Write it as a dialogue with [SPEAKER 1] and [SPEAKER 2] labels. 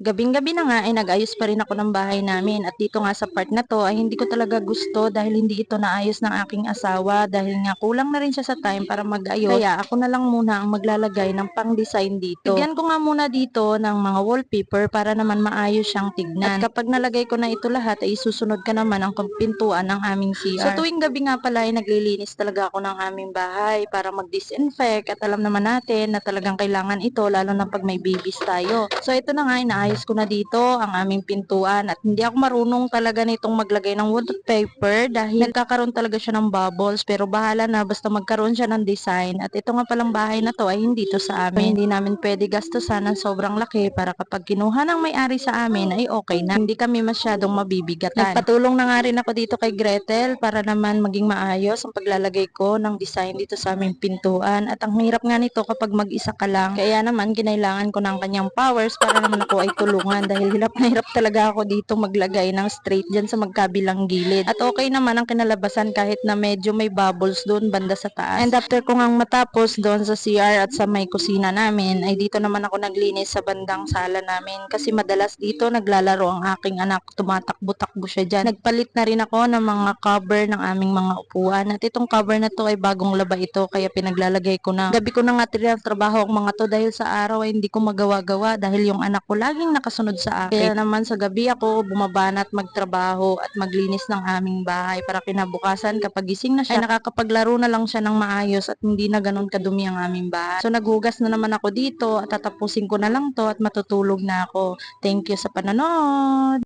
[SPEAKER 1] Gabing-gabi na nga ay nag-ayos pa rin ako ng bahay namin at dito nga sa part na to ay hindi ko talaga gusto dahil hindi ito naayos ng aking asawa dahil nga kulang na rin siya sa time para mag-ayos. Kaya ako na lang muna ang maglalagay ng pang-design dito. Bigyan ko nga muna dito ng mga wallpaper para naman maayos siyang tignan. At kapag nalagay ko na ito lahat ay susunod ka naman ang pintuan ng aming CR. So tuwing gabi nga pala ay naglilinis talaga ako ng aming bahay para mag-disinfect at alam naman natin na talagang kailangan ito lalo na pag may babies tayo. So ito na nga, inaayos ko na dito ang aming pintuan at hindi ako marunong talaga nitong maglagay ng wallpaper dahil nagkakaroon talaga siya ng bubbles pero bahala na basta magkaroon siya ng design. At ito nga palang bahay na to ay hindi to sa amin. Hindi namin pwede gastusan ng sobrang laki para kapag kinuha ng may-ari sa amin ay okay na. Hindi kami masyadong mabibigatan. Nagpatulong na nga rin ako dito kay Gretel para naman maging maayos ang paglalagay ko ng design dito sa aming pintuan. At ang hirap nga nito kapag mag-isa ka lang. Kaya naman kinailangan ko ng kanyang powers para naman ako ay tulungan dahil hirap na hirap talaga ako dito maglagay ng straight dyan sa magkabilang gilid. At okay naman ang kinalabasan kahit na medyo may bubbles doon banda sa taas. And after ko ngang matapos doon sa CR at sa may kusina namin, ay dito naman ako naglinis sa bandang sala namin kasi madalas dito naglalaro ang aking anak. Tumatakbo-takbo siya dyan. Nagpalit na rin ako ng mga cover ng aming mga upuan. At itong cover na to ay bagong laba ito kaya pinaglalagay ko na. Gabi ko na nga trabaho ang mga to dahil sa araw ay hindi ko magawa-gawa dahil yung anak ko laging nakasunod sa akin. Kaya naman sa gabi ako bumaba na at magtrabaho at maglinis ng aming bahay para kinabukasan kapag gising na siya ay nakakapaglaro na lang siya ng maayos at hindi na ganun kadumi ang aming bahay. So naghugas na naman ako dito at tatapusin ko na lang to at matutulog na ako. Thank you sa panonood!